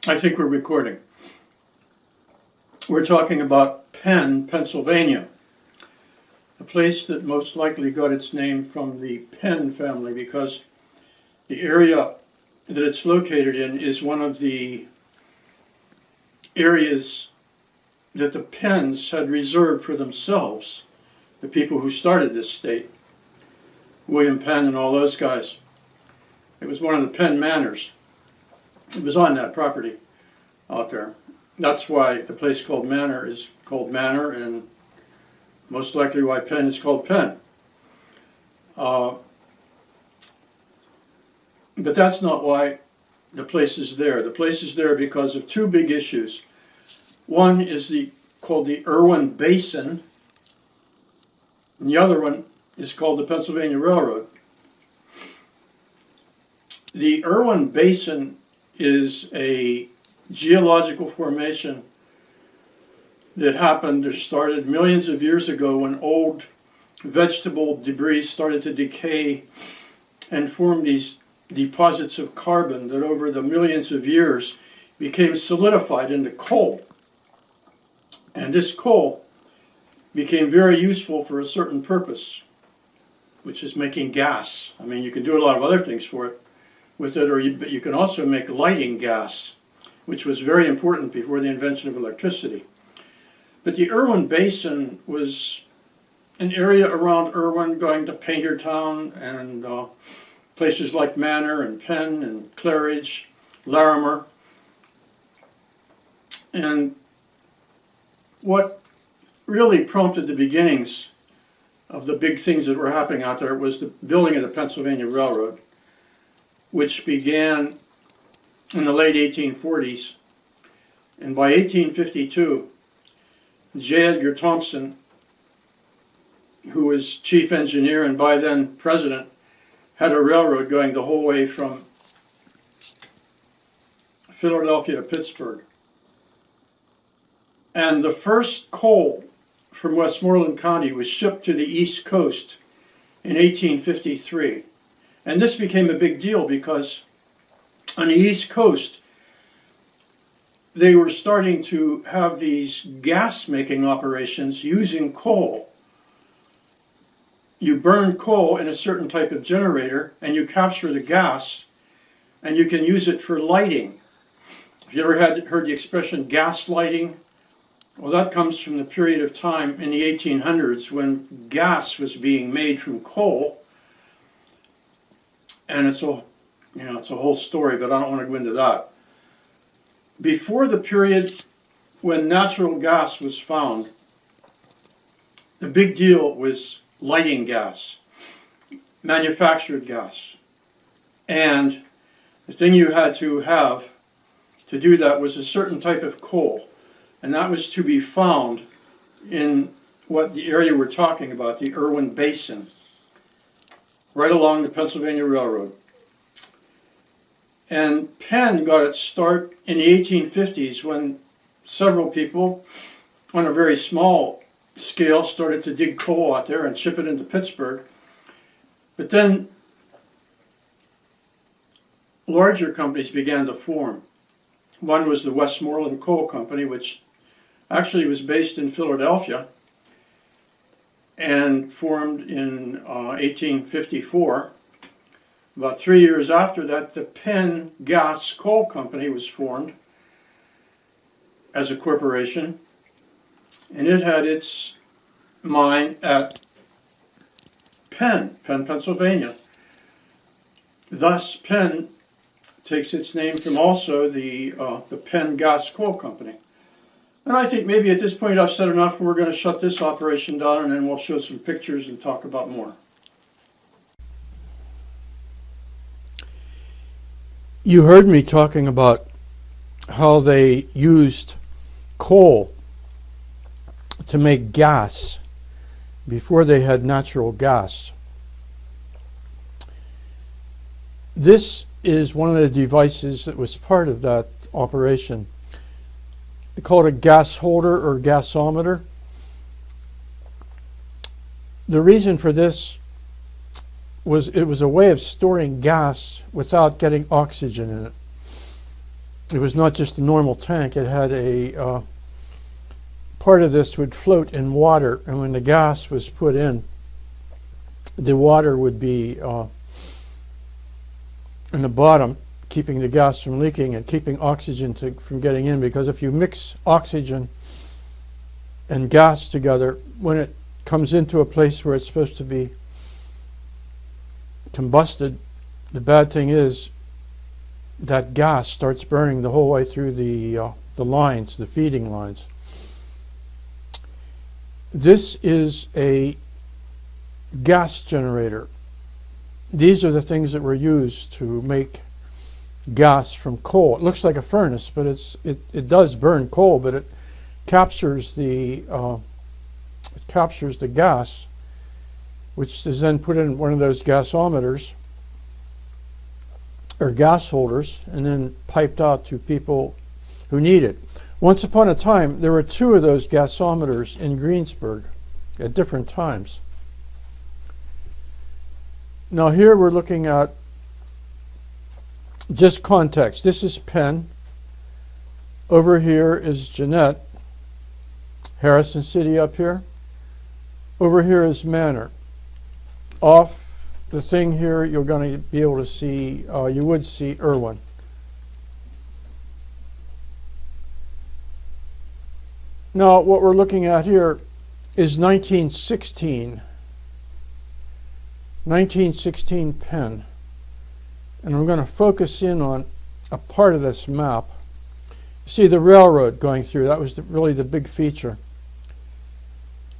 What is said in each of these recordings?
I think we're recording. We're talking about Penn, Pennsylvania, a place that most likely got its name from the Penn family because the area that it's located in is one of the areas that the Penns had reserved for themselves, the people who started this state, William Penn and all those guys. It was one of the Penn Manors. It was on that property out there. That's why the place called Manor is called Manor, and most likely why Penn is called Penn. But that's not why the place is there. The place is there because of two big issues. One is called the Irwin Basin, and the other one is called the Pennsylvania Railroad. The Irwin Basin is a geological formation that happened or started millions of years ago when old vegetable debris started to decay and form these deposits of carbon that over the millions of years became solidified into coal. And this coal became very useful for a certain purpose, which is making gas. I mean, you can do a lot of other things with it, but you can also make lighting gas, which was very important before the invention of electricity. But the Irwin Basin was an area around Irwin going to Paintertown and places like Manor and Penn and Claridge, Larimer. And what really prompted the beginnings of the big things that were happening out there was the building of the Pennsylvania Railroad, which began in the late 1840s. And by 1852, J. Edgar Thompson, who was chief engineer and by then president, had a railroad going the whole way from Philadelphia to Pittsburgh. And the first coal from Westmoreland County was shipped to the East Coast in 1853. And this became a big deal because on the East Coast, they were starting to have these gas-making operations using coal. You burn coal in a certain type of generator, and you capture the gas, and you can use it for lighting. Have you ever heard the expression gas lighting? Well, that comes from the period of time in the 1800s when gas was being made from coal. And it's a whole story, but I don't want to go into that. Before the period when natural gas was found, the big deal was lighting gas, manufactured gas. And the thing you had to have to do that was a certain type of coal. And that was to be found in what the area we're talking about, the Irwin Basin, right along the Pennsylvania Railroad. And Penn got its start in the 1850s when several people on a very small scale started to dig coal out there and ship it into Pittsburgh. But then larger companies began to form. One was the Westmoreland Coal Company, which actually was based in Philadelphia and formed in 1854. About 3 years after that, the Penn Gas Coal Company was formed as a corporation, and it had its mine at Penn, Pennsylvania. Thus, Penn takes its name from also the Penn Gas Coal Company. And I think maybe at this point I've said enough, and we're going to shut this operation down, and then we'll show some pictures and talk about more. You heard me talking about how they used coal to make gas before they had natural gas. This is one of the devices that was part of that operation. They call it a gas holder or gasometer. The reason for this was it was a way of storing gas without getting oxygen in it. it was not just a normal tank. It had a part of this would float in water, and when the gas was put in, the water would be in the bottom, keeping the gas from leaking and keeping oxygen from getting in, because if you mix oxygen and gas together, when it comes into a place where it's supposed to be combusted, the bad thing is that gas starts burning the whole way through the lines, the feeding lines. This is a gas generator. These are the things that were used to make gas from coal. It looks like a furnace, but it does burn coal, but it captures the gas, which is then put in one of those gasometers or gas holders, and then piped out to people who need it. Once upon a time, there were 2 of those gasometers in Greensburg at different times. Now here we're looking at just context. This is Penn. Over here is Jeanette. Harrison City up here. Over here is Manor. Off the thing here, you're going to be able to see, you would see Irwin. Now what we're looking at here is 1916 Penn. And we're going to focus in on a part of this map. See the railroad going through. That was really the big feature.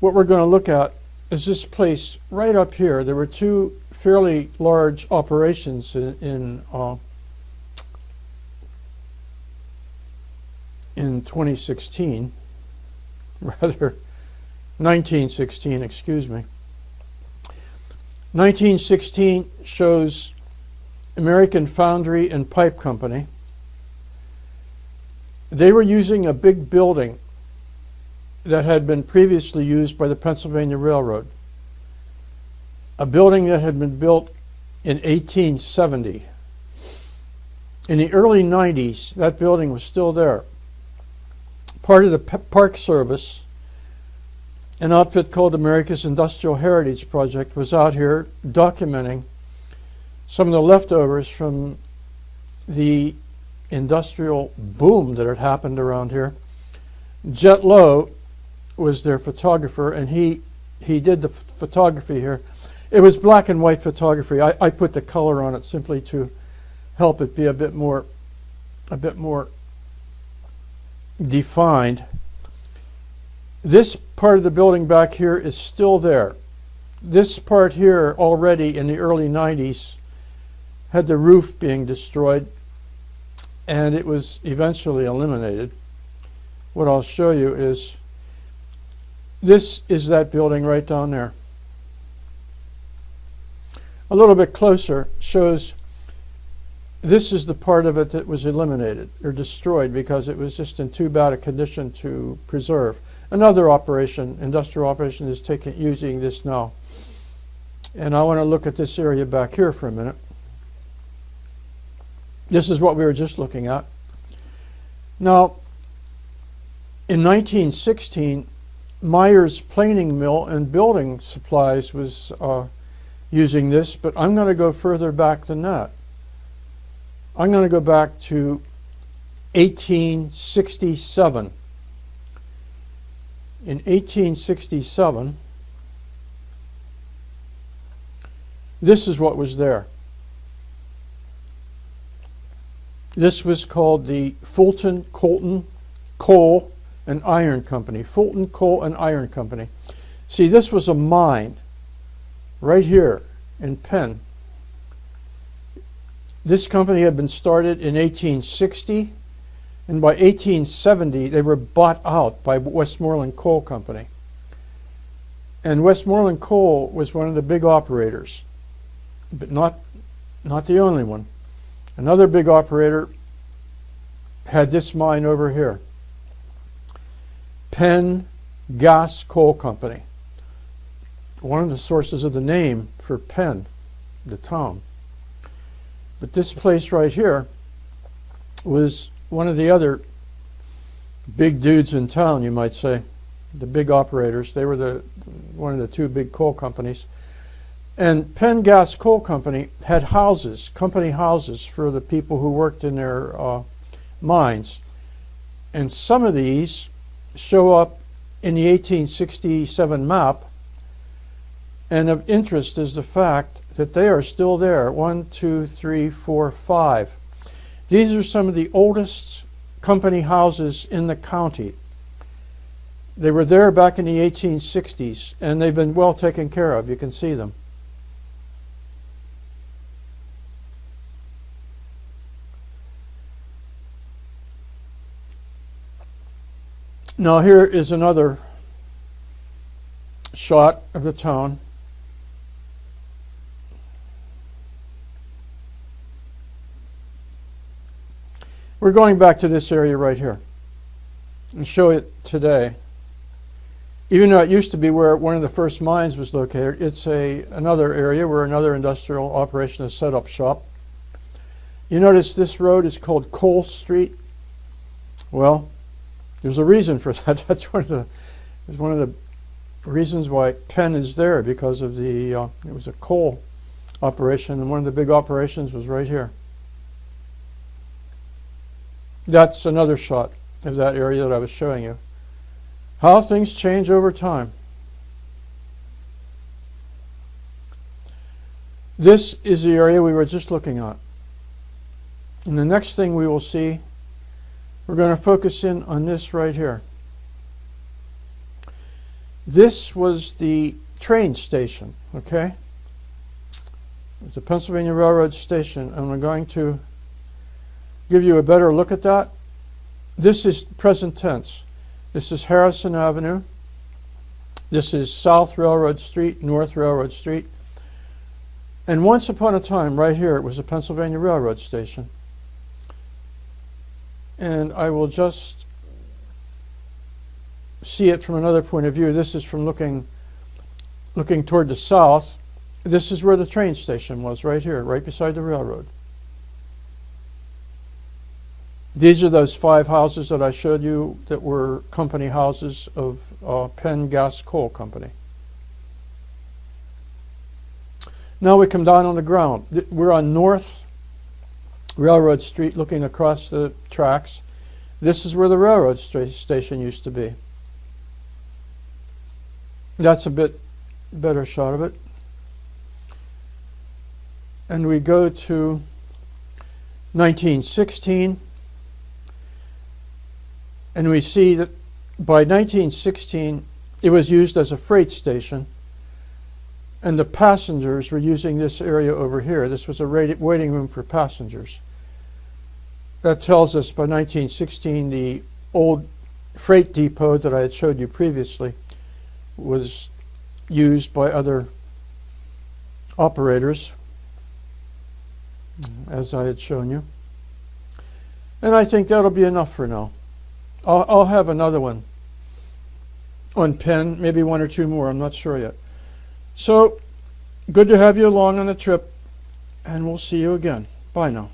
What we're going to look at is this place right up here. There were 2 fairly large operations in 2016, rather 1916, excuse me. 1916 shows American Foundry and Pipe Company. They were using a big building that had been previously used by the Pennsylvania Railroad. A building that had been built in 1870. In the early 90s, that building was still there. Part of the Park Service, an outfit called America's Industrial Heritage Project, was out here documenting some of the leftovers from the industrial boom that had happened around here. Jet Lowe was their photographer, and he did the photography here. It was black and white photography. I put the color on it simply to help it be a bit more defined. This part of the building back here is still there. This part here already in the early 90s had the roof being destroyed, and it was eventually eliminated. What I'll show you is, this is that building right down there. A little bit closer shows this is the part of it that was eliminated or destroyed because it was just in too bad a condition to preserve. Another operation, industrial operation, is using this now. And I want to look at this area back here for a minute. This is what we were just looking at. Now, in 1916, Myers Planing Mill and Building Supplies was using this, but I'm going to go further back than that. I'm going to go back to 1867. In 1867, this is what was there. This was called the Fulton Colton Coal and Iron Company. Fulton Coal and Iron Company. See, this was a mine right here in Penn. This company had been started in 1860, and by 1870 they were bought out by Westmoreland Coal Company. And Westmoreland Coal was one of the big operators, but not the only one. Another big operator had this mine over here, Penn Gas Coal Company. One of the sources of the name for Penn, the town. But this place right here was one of the other big dudes in town, you might say, the big operators. They were one of the two big coal companies. And Penn Gas Coal Company had houses, company houses, for the people who worked in their mines. And some of these show up in the 1867 map. And of interest is the fact that they are still there. 1, 2, 3, 4, 5. These are some of the oldest company houses in the county. They were there back in the 1860s, and they've been well taken care of. You can see them. Now here is another shot of the town. We're going back to this area right here and show it today. Even though it used to be where one of the first mines was located, it's another area where another industrial operation is set up shop. You notice this road is called Coal Street. Well, there's a reason for that. That's one of the reasons why Penn is there, because of it was a coal operation, and one of the big operations was right here. That's another shot of that area that I was showing you. How things change over time. This is the area we were just looking at. And the next thing we will see, we're going to focus in on this right here. This was the train station, okay? It's the Pennsylvania Railroad station, and we're going to give you a better look at that. This is present tense. This is Harrison Avenue. This is South Railroad Street, North Railroad Street. And once upon a time, right here, it was a Pennsylvania Railroad station. And I will just see it from another point of view. This is from looking toward the south. This is where the train station was, right here, right beside the railroad. These are those 5 houses that I showed you that were company houses of Penn Gas Coal Company. Now we come down on the ground. We're on North Railroad Street looking across the tracks. This is where the railroad station used to be. That's a bit better shot of it. And we go to 1916. And we see that by 1916, it was used as a freight station, and the passengers were using this area over here. This was a waiting room for passengers. That tells us by 1916, the old freight depot that I had showed you previously was used by other operators, as I had shown you. And I think that'll be enough for now. I'll have another one on Penn, maybe 1 or 2 more, I'm not sure yet. So, good to have you along on the trip, and we'll see you again. Bye now.